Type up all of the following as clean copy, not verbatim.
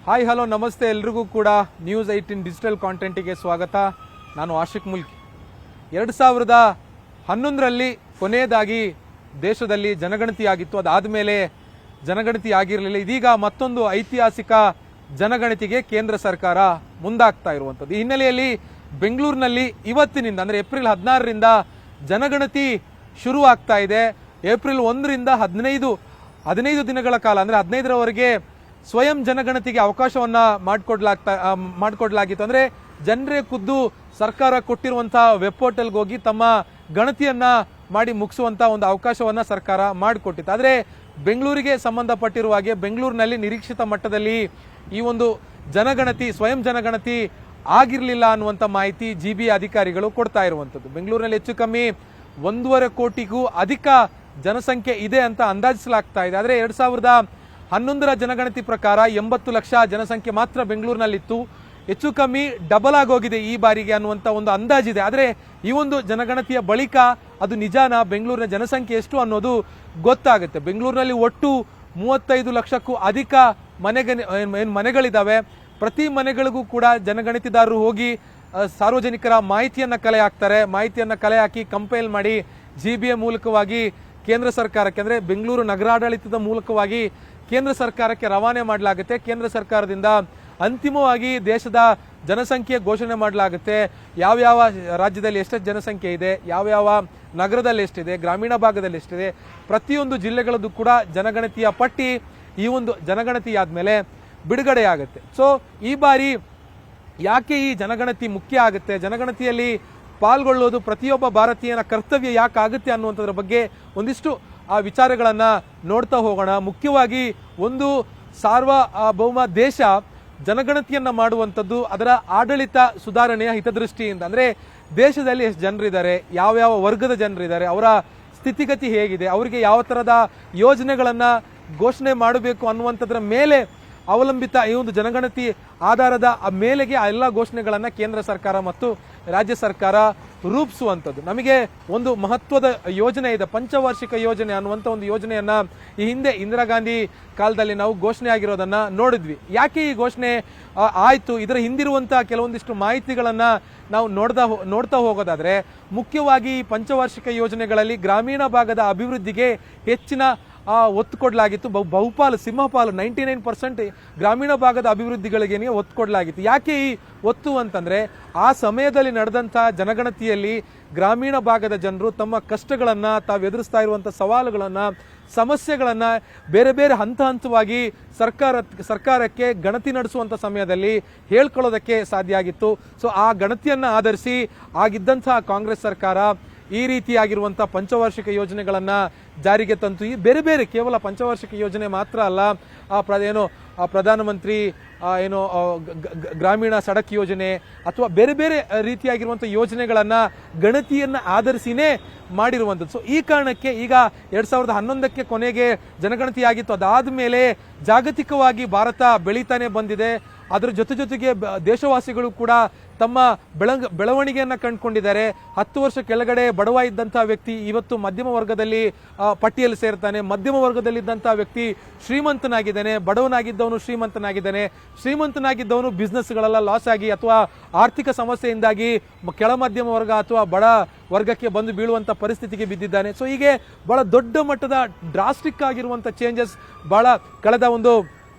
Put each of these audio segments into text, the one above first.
Hi hello ನಮಸ್ತೆ ಎಲ್ರಿಗೂ ಕೂಡ ನ್ಯೂಸ್ 18 ಡಿಜಿಟಲ್ ಕಾಂಟೆಂಟಿಗೆ ಸ್ವಾಗತ. ನಾನು ಆಶಿಕ್ ಮುಲ್ಕಿ. 2011ರಲ್ಲಿ ಕೊನೆಯದಾಗಿ ದೇಶದಲ್ಲಿ ಜನಗಣತಿ ಆಗಿತ್ತು. ಅದಾದಮೇಲೆ ಜನಗಣತಿ ಆಗಿರಲಿಲ್ಲ. ಇದೀಗ ಮತ್ತೊಂದು ಐತಿಹಾಸಿಕ ಜನಗಣತಿಗೆ ಕೇಂದ್ರ ಸರ್ಕಾರ ಮುಂದಾಗ್ತಾ ಇರುವಂಥದ್ದು. ಈ ಹಿನ್ನೆಲೆಯಲ್ಲಿ ಬೆಂಗಳೂರಿನಲ್ಲಿ ಇವತ್ತಿನಿಂದ ಅಂದರೆ ಏಪ್ರಿಲ್ 16ರಿಂದ ಜನಗಣತಿ ಶುರು ಆಗ್ತಾ ಇದೆ. ಏಪ್ರಿಲ್ 1ರಿಂದ 15 ದಿನಗಳ ಕಾಲ ಅಂದರೆ 15ರವರೆಗೆ ಸ್ವಯಂ ಜನಗಣತಿಗೆ ಅವಕಾಶವನ್ನ ಮಾಡಿಕೊಡ್ಲಾಗಿತ್ತು. ಅಂದ್ರೆ ಜನರೇ ಖುದ್ದು ಸರ್ಕಾರ ಕೊಟ್ಟಿರುವಂತಹ ವೆಬ್ ಪೋರ್ಟಲ್ಗೆ ಹೋಗಿ ತಮ್ಮ ಗಣತಿಯನ್ನ ಮಾಡಿ ಮುಗಿಸುವಂತ ಒಂದು ಅವಕಾಶವನ್ನ ಸರ್ಕಾರ ಮಾಡಿಕೊಟ್ಟಿತ್ತು. ಆದರೆ ಬೆಂಗಳೂರಿಗೆ ಸಂಬಂಧಪಟ್ಟಿರುವ ಹಾಗೆ ಬೆಂಗಳೂರಿನಲ್ಲಿ ನಿರೀಕ್ಷಿತ ಮಟ್ಟದಲ್ಲಿ ಈ ಒಂದು ಜನಗಣತಿ ಸ್ವಯಂ ಜನಗಣತಿ ಆಗಿರಲಿಲ್ಲ ಅನ್ನುವಂಥ ಮಾಹಿತಿ ಜಿಬಿ ಅಧಿಕಾರಿಗಳು ಕೊಡ್ತಾ ಇರುವಂಥದ್ದು. ಬೆಂಗಳೂರಿನಲ್ಲಿ ಹೆಚ್ಚು ಕಮ್ಮಿ 1.5 ಕೋಟಿಗೂ ಅಧಿಕ ಜನಸಂಖ್ಯೆ ಇದೆ ಅಂತ ಅಂದಾಜಿಸಲಾಗ್ತಾ ಇದೆ. ಆದರೆ 2011ರ ಜನಗಣತಿ ಪ್ರಕಾರ 80 ಲಕ್ಷ ಜನಸಂಖ್ಯೆ ಮಾತ್ರ ಬೆಂಗಳೂರಿನಲ್ಲಿತ್ತು. ಹೆಚ್ಚು ಕಮ್ಮಿ ಡಬಲ್ ಆಗೋಗಿದೆ ಈ ಬಾರಿಗೆ ಅನ್ನುವಂಥ ಒಂದು ಅಂದಾಜಿದೆ. ಆದರೆ ಈ ಒಂದು ಜನಗಣತಿಯ ಬಳಿಕ ಅದು ನಿಜಾನ, ಬೆಂಗಳೂರಿನ ಜನಸಂಖ್ಯೆ ಎಷ್ಟು ಅನ್ನೋದು ಗೊತ್ತಾಗುತ್ತೆ. ಬೆಂಗಳೂರಿನಲ್ಲಿ ಒಟ್ಟು 35 ಲಕ್ಷಕ್ಕೂ ಅಧಿಕ ಮನೆಗಳಿದ್ದಾವೆ. ಪ್ರತಿ ಮನೆಗಳಿಗೂ ಕೂಡ ಜನಗಣತಿದಾರರು ಹೋಗಿ ಸಾರ್ವಜನಿಕರ ಮಾಹಿತಿಯನ್ನ ಕಲೆ ಹಾಕ್ತಾರೆ. ಮಾಹಿತಿಯನ್ನ ಕಲೆ ಹಾಕಿ ಕಂಪೈಲ್ ಮಾಡಿ ಜಿಬಿಎ ಮೂಲಕವಾಗಿ ಕೇಂದ್ರ ಸರ್ಕಾರಕ್ಕೆ ಅಂದರೆ ಬೆಂಗಳೂರು ನಗರಾಡಳಿತದ ಮೂಲಕವಾಗಿ ಕೇಂದ್ರ ಸರ್ಕಾರಕ್ಕೆ ರವಾನೆ ಮಾಡಲಾಗುತ್ತೆ. ಕೇಂದ್ರ ಸರ್ಕಾರದಿಂದ ಅಂತಿಮವಾಗಿ ದೇಶದ ಜನಸಂಖ್ಯೆ ಘೋಷಣೆ ಮಾಡಲಾಗುತ್ತೆ. ಯಾವ್ಯಾವ ರಾಜ್ಯದಲ್ಲಿ ಎಷ್ಟೆಷ್ಟು ಜನಸಂಖ್ಯೆ ಇದೆ, ಯಾವ್ಯಾವ ನಗರದಲ್ಲಿ ಎಷ್ಟಿದೆ, ಗ್ರಾಮೀಣ ಭಾಗದಲ್ಲಿ ಎಷ್ಟಿದೆ, ಪ್ರತಿಯೊಂದು ಜಿಲ್ಲೆಗಳದ್ದು ಕೂಡ ಜನಗಣತಿಯ ಪಟ್ಟಿ ಈ ಒಂದು ಜನಗಣತಿ ಆದಮೇಲೆ ಬಿಡುಗಡೆ ಆಗುತ್ತೆ. ಸೊ ಈ ಬಾರಿ ಯಾಕೆ ಈ ಜನಗಣತಿ ಮುಖ್ಯ ಆಗುತ್ತೆ, ಜನಗಣತಿಯಲ್ಲಿ ಪಾಲ್ಗೊಳ್ಳೋದು ಪ್ರತಿಯೊಬ್ಬ ಭಾರತೀಯನ ಕರ್ತವ್ಯ ಯಾಕೆ ಆಗುತ್ತೆ ಅನ್ನುವಂಥದ್ರ ಬಗ್ಗೆ ಒಂದಿಷ್ಟು ಆ ವಿಚಾರಗಳನ್ನ ನೋಡ್ತಾ ಹೋಗೋಣ. ಮುಖ್ಯವಾಗಿ ಒಂದು ಸಾರ್ವಭೌಮ ದೇಶ ಜನಗಣತಿಯನ್ನ ಮಾಡುವಂಥದ್ದು ಅದರ ಆಡಳಿತ ಸುಧಾರಣೆಯ ಹಿತದೃಷ್ಟಿಯಿಂದ. ಅಂದ್ರೆ ದೇಶದಲ್ಲಿ ಎಷ್ಟು ಜನರಿದ್ದಾರೆ, ಯಾವ್ಯಾವ ವರ್ಗದ ಜನರಿದ್ದಾರೆ, ಅವರ ಸ್ಥಿತಿಗತಿ ಹೇಗಿದೆ, ಅವರಿಗೆ ಯಾವ ತರಹದ ಯೋಜನೆಗಳನ್ನ ಘೋಷಣೆ ಮಾಡಬೇಕು ಅನ್ನುವಂಥದ್ರ ಮೇಲೆ ಅವಲಂಬಿತ ಈ ಒಂದು ಜನಗಣತಿ ಆಧಾರದ ಮೇಲೆಗೆ ಆ ಎಲ್ಲ ಘೋಷಣೆಗಳನ್ನ ಕೇಂದ್ರ ಸರ್ಕಾರ ಮತ್ತು ರಾಜ್ಯ ಸರ್ಕಾರ ರೂಪಿಸುವಂಥದ್ದು. ನಮಗೆ ಒಂದು ಮಹತ್ವದ ಯೋಜನೆ ಇದೆ, ಪಂಚವಾರ್ಷಿಕ ಯೋಜನೆ ಅನ್ನುವಂಥ ಒಂದು ಯೋಜನೆಯನ್ನ ಈ ಹಿಂದೆ ಇಂದಿರಾ ಗಾಂಧಿ ಕಾಲದಲ್ಲಿ ನಾವು ಘೋಷಣೆ ಆಗಿರೋದನ್ನ ನೋಡಿದ್ವಿ. ಯಾಕೆ ಈ ಘೋಷಣೆ ಆಯ್ತು, ಇದರ ಹಿಂದಿರುವಂತಹ ಕೆಲವೊಂದಿಷ್ಟು ಮಾಹಿತಿಗಳನ್ನ ನಾವು ನೋಡ್ತಾ ಹೋಗೋದಾದ್ರೆ, ಮುಖ್ಯವಾಗಿ ಈ ಪಂಚವಾರ್ಷಿಕ ಯೋಜನೆಗಳಲ್ಲಿ ಗ್ರಾಮೀಣ ಭಾಗದ ಅಭಿವೃದ್ಧಿಗೆ ಹೆಚ್ಚಿನ ಒತ್ತು ಕೊಡಲಾಗಿತ್ತು. ಬಹುಪಾಲು ಸಿಂಹಪಾಲು 99% ಗ್ರಾಮೀಣ ಭಾಗದ ಅಭಿವೃದ್ಧಿಗಳಿಗೆ ಒತ್ತು ಕೊಡಲಾಗಿತ್ತು. ಯಾಕೆ ಈ ಒತ್ತು ಅಂತಂದ್ರೆ, ಆ ಸಮಯದಲ್ಲಿ ನಡೆದಂತಹ ಜನಗಣತಿಯಲ್ಲಿ ಗ್ರಾಮೀಣ ಭಾಗದ ಜನರು ತಮ್ಮ ಕಷ್ಟಗಳನ್ನ, ತಾವು ಎದುರಿಸ್ತಾ ಇರುವಂತಹ ಸವಾಲುಗಳನ್ನ, ಸಮಸ್ಯೆಗಳನ್ನ ಬೇರೆ ಬೇರೆ ಹಂತವಾಗಿ ಸರ್ಕಾರಕ್ಕೆ ಗಣತಿ ನಡೆಸುವಂತ ಸಮಯದಲ್ಲಿ ಹೇಳ್ಕೊಳ್ಳೋದಕ್ಕೆ ಸಾಧ್ಯ ಆಗಿತ್ತು. ಸೊ ಆ ಗಣತಿಯನ್ನ ಆಧರಿಸಿ ಆಗಿದ್ದಂತಹ ಕಾಂಗ್ರೆಸ್ ಸರ್ಕಾರ ಈ ರೀತಿಯಾಗಿರುವಂತಹ ಪಂಚವಾರ್ಷಿಕ ಯೋಜನೆಗಳನ್ನ ಜಾರಿಗೆ ತಂತು. ಈ ಬೇರೆ ಬೇರೆ ಕೇವಲ ಪಂಚವಾರ್ಷಿಕ ಯೋಜನೆ ಮಾತ್ರ ಅಲ್ಲ, ಪ್ರಧಾನಮಂತ್ರಿ ಗ್ರಾಮೀಣ ಸಡಕ್ ಯೋಜನೆ ಅಥವಾ ಬೇರೆ ಬೇರೆ ರೀತಿಯಾಗಿರುವಂತಹ ಯೋಜನೆಗಳನ್ನ ಗಣತಿಯನ್ನ ಆಧರಿಸಿನೇ ಮಾಡಿರುವಂಥದ್ದು. ಸೊ ಈ ಕಾರಣಕ್ಕೆ ಈಗ 2011ಕ್ಕೆ ಕೊನೆಗೆ ಜನಗಣತಿ ಆಗಿತ್ತು. ಅದಾದ್ಮೇಲೆ ಜಾಗತಿಕವಾಗಿ ಭಾರತ ಬೆಳೀತಾನೆ ಬಂದಿದೆ. ಅದರ ಜೊತೆಗೆ ದೇಶವಾಸಿಗಳು ಕೂಡ ತಮ್ಮ ಬೆಳವಣಿಗೆಯನ್ನ ಕಂಡುಕೊಂಡಿದ್ದಾರೆ. 10 ವರ್ಷ ಕೆಳಗಡೆ ಬಡವ ಇದ್ದಂತಹ ವ್ಯಕ್ತಿ ಇವತ್ತು ಮಧ್ಯಮ ವರ್ಗದಲ್ಲಿ ಪಟ್ಟಿಯಲ್ಲಿ ಸೇರ್ತಾನೆ. ಮಧ್ಯಮ ವರ್ಗದಲ್ಲಿದ್ದಂತಹ ವ್ಯಕ್ತಿ ಶ್ರೀಮಂತನಾಗಿದ್ದಾನೆ, ಬಡವನಾಗಿದ್ದವನು ಶ್ರೀಮಂತನಾಗಿದ್ದಾನೆ, ಶ್ರೀಮಂತನಾಗಿದ್ದವನು ಬಿಸ್ನೆಸ್ಗಳೆಲ್ಲ ಲಾಸ್ ಆಗಿ ಅಥವಾ ಆರ್ಥಿಕ ಸಮಸ್ಯೆಯಿಂದಾಗಿ ಕೆಳ ಮಧ್ಯಮ ವರ್ಗ ಅಥವಾ ಬಡ ವರ್ಗಕ್ಕೆ ಬಂದು ಬೀಳುವಂತ ಪರಿಸ್ಥಿತಿಗೆ ಬಿದ್ದಿದ್ದಾನೆ. ಸೊ ಹೀಗೆ ಬಹಳ ದೊಡ್ಡ ಮಟ್ಟದ ಡ್ರಾಸ್ಟಿಕ್ ಆಗಿರುವಂತ ಚೇಂಜಸ್ ಬಹಳ ಕಳೆದ ಒಂದು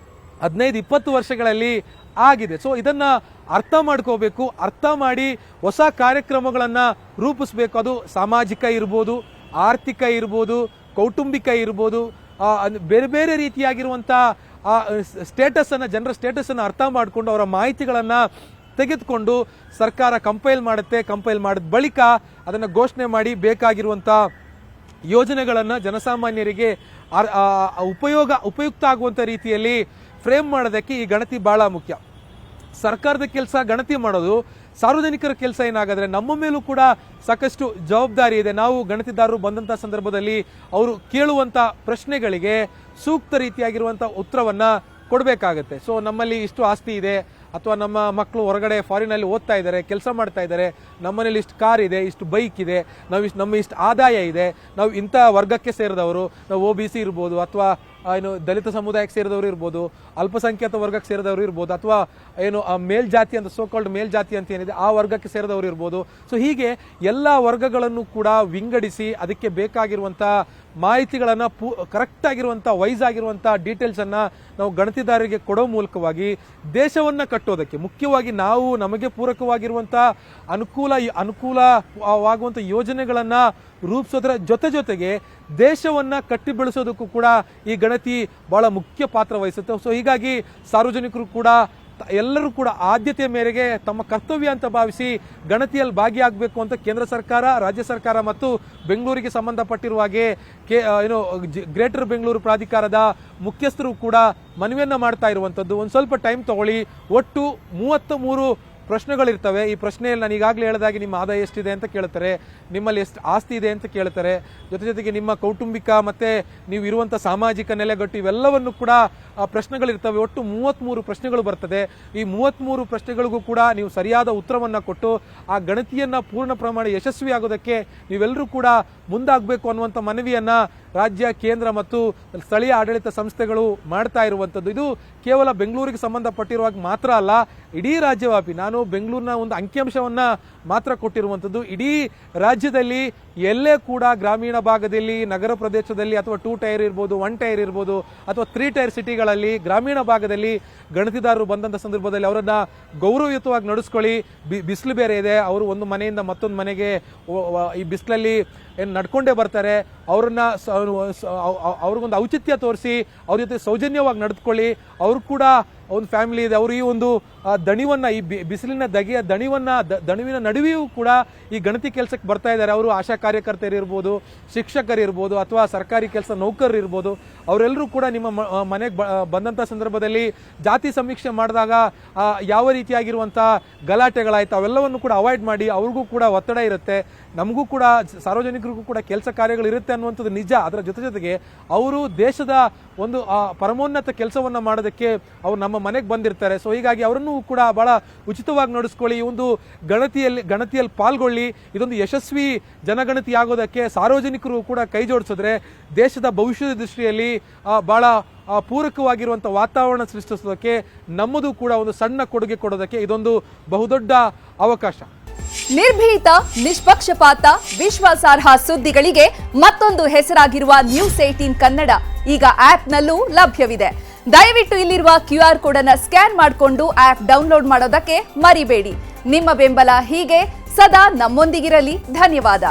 15-20 ವರ್ಷಗಳಲ್ಲಿ ಆಗಿದೆ. ಸೊ ಇದನ್ನ ಅರ್ಥ ಮಾಡ್ಕೋಬೇಕು, ಅರ್ಥ ಮಾಡಿ ಹೊಸ ಕಾರ್ಯಕ್ರಮಗಳನ್ನ ರೂಪಿಸಬೇಕು. ಅದು ಸಾಮಾಜಿಕ ಇರ್ಬೋದು, ಆರ್ಥಿಕ ಇರ್ಬೋದು, ಕೌಟುಂಬಿಕ ಇರ್ಬೋದು, ಬೇರೆ ಬೇರೆ ರೀತಿಯಾಗಿರುವಂತಹ ಸ್ಟೇಟಸ್ ಅನ್ನ, ಜನರ ಸ್ಟೇಟಸ್ ಅನ್ನ ಅರ್ಥ ಮಾಡಿಕೊಂಡು ಅವರ ಮಾಹಿತಿಗಳನ್ನ ತೆಗೆದುಕೊಂಡು ಸರ್ಕಾರ ಕಂಪೈಲ್ ಮಾಡುತ್ತೆ. ಕಂಪೈಲ್ ಮಾಡಿದ ಬಳಿಕ ಅದನ್ನ ಘೋಷಣೆ ಮಾಡಿ ಬೇಕಾಗಿರುವಂತ ಯೋಜನೆಗಳನ್ನ ಜನಸಾಮಾನ್ಯರಿಗೆ ಉಪಯುಕ್ತ ಆಗುವಂತ ರೀತಿಯಲ್ಲಿ ಫ್ರೇಮ್ ಮಾಡೋದಕ್ಕೆ ಈ ಗಣತಿ ಬಹಳ ಮುಖ್ಯ. ಸರ್ಕಾರದ ಕೆಲಸ ಗಣತಿ ಮಾಡೋದು, ಸಾರ್ವಜನಿಕರ ಕೆಲಸ ಏನಾಗಾದ್ರೆ ನಮ್ಮ ಮೇಲೂ ಕೂಡ ಸಾಕಷ್ಟು ಜವಾಬ್ದಾರಿ ಇದೆ. ನಾವು ಗಣತಿದಾರರು ಬಂದಂತಹ ಸಂದರ್ಭದಲ್ಲಿ ಅವರು ಕೇಳುವಂತ ಪ್ರಶ್ನೆಗಳಿಗೆ ಸೂಕ್ತ ರೀತಿಯಾಗಿರುವಂತ ಉತ್ತರವನ್ನ ಕೊಡಬೇಕಾಗತ್ತೆ. ಸೊ ನಮ್ಮಲ್ಲಿ ಇಷ್ಟು ಆಸ್ತಿ ಇದೆ, ಅಥವಾ ನಮ್ಮ ಮಕ್ಕಳು ಹೊರಗಡೆ ಫಾರಿನಲ್ಲಿ ಓದ್ತಾ ಇದ್ದಾರೆ, ಕೆಲಸ ಮಾಡ್ತಾ ಇದ್ದಾರೆ, ನಮ್ಮನೇಲಿ ಇಷ್ಟು ಕಾರ್ ಇದೆ, ಇಷ್ಟು ಬೈಕ್ ಇದೆ, ನಮ್ಮ ಇಷ್ಟು ಆದಾಯ ಇದೆ, ನಾವು ಇಂಥ ವರ್ಗಕ್ಕೆ ಸೇರಿದವರು, ನಾವು OBC ಇರ್ಬೋದು ಅಥವಾ ಏನು ದಲಿತ ಸಮುದಾಯಕ್ಕೆ ಸೇರಿದವರು ಇರ್ಬೋದು, ಅಲ್ಪಸಂಖ್ಯಾತ ವರ್ಗಕ್ಕೆ ಸೇರಿದವರು ಇರ್ಬೋದು, ಅಥವಾ ಏನು ಮೇಲ್ಜಾತಿ ಅಂತ ಸೋಕಾಲ್ಡ್ ಮೇಲ್ಜಾತಿ ಅಂತ ಏನಿದೆ ಆ ವರ್ಗಕ್ಕೆ ಸೇರಿದವರು ಇರ್ಬೋದು. ಸೊ ಹೀಗೆ ಎಲ್ಲ ವರ್ಗಗಳನ್ನು ಕೂಡ ವಿಂಗಡಿಸಿ ಅದಕ್ಕೆ ಬೇಕಾಗಿರುವಂಥ ಮಾಹಿತಿಗಳನ್ನು ಕರೆಕ್ಟ್ ಆಗಿರುವಂಥ ವೈಸ್ ಆಗಿರುವಂಥ ಡೀಟೇಲ್ಸನ್ನು ನಾವು ಗಣತಿದಾರರಿಗೆ ಕೊಡೋ ಮೂಲಕವಾಗಿ ದೇಶವನ್ನು ಕಟ್ಟೋದಕ್ಕೆ, ಮುಖ್ಯವಾಗಿ ನಾವು ನಮಗೆ ಪೂರಕವಾಗಿರುವಂಥ ಅನುಕೂಲವಾಗುವಂಥ ಯೋಜನೆಗಳನ್ನು ರೂಪಿಸೋದ್ರ ಜೊತೆಗೆ ದೇಶವನ್ನು ಕಟ್ಟಿ ಬೆಳೆಸೋದಕ್ಕೂ ಕೂಡ ಈ ಗಣತಿ ಬಹಳ ಮುಖ್ಯ ಪಾತ್ರ ವಹಿಸುತ್ತೆ. ಸೊ ಹೀಗಾಗಿ ಸಾರ್ವಜನಿಕರು ಕೂಡ ಎಲ್ಲರೂ ಕೂಡ ಆದ್ಯತೆಯ ಮೇರೆಗೆ ತಮ್ಮ ಕರ್ತವ್ಯ ಅಂತ ಭಾವಿಸಿ ಗಣತಿಯಲ್ಲಿ ಭಾಗಿಯಾಗಬೇಕು ಅಂತ ಕೇಂದ್ರ ಸರ್ಕಾರ, ರಾಜ್ಯ ಸರ್ಕಾರ ಮತ್ತು ಬೆಂಗಳೂರಿಗೆ ಸಂಬಂಧಪಟ್ಟಿರುವ ಹಾಗೆ ಗ್ರೇಟರ್ ಬೆಂಗಳೂರು ಪ್ರಾಧಿಕಾರದ ಮುಖ್ಯಸ್ಥರು ಕೂಡ ಮನವಿಯನ್ನ ಮಾಡ್ತಾ ಇರುವಂಥದ್ದು. ಒಂದು ಸ್ವಲ್ಪ ಟೈಮ್ ತಗೊಳ್ಳಿ. ಒಟ್ಟು 33 ಪ್ರಶ್ನೆಗಳಿರ್ತವೆ. ಈ ಪ್ರಶ್ನೆಯಲ್ಲಿ ನಾನು ಈಗಾಗಲೇ ಹೇಳಿದಾಗೆ ನಿಮ್ಮ ಆದಾಯ ಎಷ್ಟಿದೆ ಅಂತ ಕೇಳ್ತಾರೆ, ನಿಮ್ಮಲ್ಲಿ ಎಷ್ಟು ಆಸ್ತಿ ಇದೆ ಅಂತ ಕೇಳ್ತಾರೆ, ಜೊತೆಗೆ ನಿಮ್ಮ ಕೌಟುಂಬಿಕ ಮತ್ತೆ ನೀವು ಇರುವಂಥ ಸಾಮಾಜಿಕ ನೆಲೆಗಟ್ಟು ಇವೆಲ್ಲವನ್ನು ಕೂಡ ಪ್ರಶ್ನೆಗಳಿರ್ತವೆ. ಒಟ್ಟು 33 ಪ್ರಶ್ನೆಗಳು ಬರ್ತದೆ. ಈ 33 ಪ್ರಶ್ನೆಗಳಿಗೂ ಕೂಡ ನೀವು ಸರಿಯಾದ ಉತ್ತರವನ್ನು ಕೊಟ್ಟು ಆ ಗಣತಿಯನ್ನು ಪೂರ್ಣ ಪ್ರಮಾಣ ಯಶಸ್ವಿ ಆಗೋದಕ್ಕೆ ನೀವೆಲ್ಲರೂ ಕೂಡ ಮುಂದಾಗಬೇಕು ಅನ್ನುವಂಥ ಮನವಿಯನ್ನ ರಾಜ್ಯ, ಕೇಂದ್ರ ಮತ್ತು ಸ್ಥಳೀಯ ಆಡಳಿತ ಸಂಸ್ಥೆಗಳು ಮಾಡ್ತಾ ಇರುವಂಥದ್ದು. ಇದು ಕೇವಲ ಬೆಂಗಳೂರಿಗೆ ಸಂಬಂಧಪಟ್ಟಿರುವಾಗ ಮಾತ್ರ ಅಲ್ಲ, ಇಡೀ ರಾಜ್ಯವ್ಯಾಪಿ. ನಾನು ಬೆಂಗಳೂರಿನ ಒಂದು ಅಂಕಿಅಂಶವನ್ನ ಮಾತ್ರ ಕೊಟ್ಟಿರುವಂಥದ್ದು. ಇಡೀ ರಾಜ್ಯದಲ್ಲಿ ಎಲ್ಲೇ ಕೂಡ ಗ್ರಾಮೀಣ ಭಾಗದಲ್ಲಿ, ನಗರ ಪ್ರದೇಶದಲ್ಲಿ ಅಥವಾ 2 ಟೈರ್ ಇರ್ಬೋದು, 1 ಟೈರ್ ಇರ್ಬೋದು ಅಥವಾ 3 ಟೈರ್ ಸಿಟಿಗಳಲ್ಲಿ ಗ್ರಾಮೀಣ ಭಾಗದಲ್ಲಿ ಗಣತಿದಾರರು ಬಂದಂಥ ಸಂದರ್ಭದಲ್ಲಿ ಅವರನ್ನ ಗೌರವಯುತವಾಗಿ ನಡೆಸ್ಕೊಳ್ಳಿ. ಬಿಸಿಲು ಬೇರೆ ಇದೆ, ಅವರು ಒಂದು ಮನೆಯಿಂದ ಮತ್ತೊಂದು ಮನೆಗೆ ಈ ಬಿಸಿಲಲ್ಲಿ ಏನು ನಡ್ಕೊಂಡೇ ಬರ್ತಾರೆ. ಅವ್ರಿಗೊಂದು ಔಚಿತ್ಯ ತೋರಿಸಿ ಅವ್ರ ಜೊತೆ ಸೌಜನ್ಯವಾಗಿ ನಡೆದುಕೊಳ್ಳಿ. ಅವರು ಕೂಡ ಒಂದು ಫ್ಯಾಮಿಲಿ ಇದೆ, ಅವರು ಈ ಒಂದು ದಣಿವನ್ನ, ಈ ಬಿಸಿಲಿನ ದಣಿವಿನ ನಡುವೆಯೂ ಕೂಡ ಈ ಗಣತಿ ಕೆಲಸಕ್ಕೆ ಬರ್ತಾ ಇದ್ದಾರೆ. ಅವರು ಆಶಾ ಕಾರ್ಯಕರ್ತರು ಇರ್ಬೋದು, ಶಿಕ್ಷಕರು ಇರ್ಬೋದು, ಅಥವಾ ಸರ್ಕಾರಿ ಕೆಲಸ ನೌಕರರು ಇರ್ಬೋದು. ಅವರೆಲ್ಲರೂ ಕೂಡ ನಿಮ್ಮ ಮನೆಗೆ ಬಂದಂಥ ಸಂದರ್ಭದಲ್ಲಿ ಜಾತಿ ಸಮೀಕ್ಷೆ ಮಾಡಿದಾಗ ಯಾವ ರೀತಿಯಾಗಿರುವಂಥ ಗಲಾಟೆಗಳಾಯ್ತು ಅವೆಲ್ಲವನ್ನು ಕೂಡ ಅವಾಯ್ಡ್ ಮಾಡಿ. ಅವ್ರಿಗೂ ಕೂಡ ಒತ್ತಡ ಇರುತ್ತೆ, ನಮಗೂ ಕೂಡ ಸಾರ್ವಜನಿಕರಿಗೂ ಕೂಡ ಕೆಲಸ ಕಾರ್ಯಗಳು ಇರುತ್ತೆ ಅನ್ನುವಂಥದ್ದು ನಿಜ. ಅದರ ಜೊತೆಗೆ ಅವರು ದೇಶದ ಒಂದು ಪರಮೋನ್ನತ ಕೆಲಸವನ್ನು ಮಾಡೋದಕ್ಕೆ ಅವ್ರು ನಮ್ಮ ಮನೆಗೆ ಬಂದಿರ್ತಾರೆ. ಸೊ ಹೀಗಾಗಿ ಅವರನ್ನು ಕೂಡ ಬಹಳ ಉಚಿತವಾಗಿ ನಡೆಸ್ಕೊಳ್ಳಿ. ಈ ಒಂದು ಗಣತಿಯಲ್ಲಿ ಪಾಲ್ಗೊಳ್ಳಿ. ಇದೊಂದು ಯಶಸ್ವಿ ಜನಗಣತಿ ಆಗೋದಕ್ಕೆ ಸಾರ್ವಜನಿಕರು ಕೂಡ ಕೈ ಜೋಡಿಸಿದ್ರೆ ದೇಶದ ಭವಿಷ್ಯದ ದೃಷ್ಟಿಯಲ್ಲಿ ಬಹಳ ಪೂರಕವಾಗಿರುವಂಥ ವಾತಾವರಣ ಸೃಷ್ಟಿಸೋದಕ್ಕೆ ನಮ್ಮದು ಕೂಡ ಒಂದು ಸಣ್ಣ ಕೊಡುಗೆ ಕೊಡೋದಕ್ಕೆ ಇದೊಂದು ಬಹುದೊಡ್ಡ ಅವಕಾಶ. ನಿರ್ಭೀತ, ನಿಷ್ಪಕ್ಷಪಾತ, ವಿಶ್ವಾಸಾರ್ಹ ಸುದ್ದಿಗಳಿಗೆ ಮತ್ತೊಂದು ಹೆಸರಾಗಿರುವ ನ್ಯೂಸ್ 18 ಕನ್ನಡ ಈಗ ಆಪ್ನಲ್ಲೂ ಲಭ್ಯವಿದೆ. ದಯವಿಟ್ಟು ಇಲ್ಲಿರುವ QR ಕೋಡ್ ಅನ್ನು ಸ್ಕ್ಯಾನ್ ಮಾಡಿಕೊಂಡು ಆಪ್ ಡೌನ್ಲೋಡ್ ಮಾಡೋದಕ್ಕೆ ಮರಿಬೇಡಿ. ನಿಮ್ಮ ಬೆಂಬಲ ಹೀಗೆ ಸದಾ ನಮ್ಮೊಂದಿಗಿರಲಿ. ಧನ್ಯವಾದ.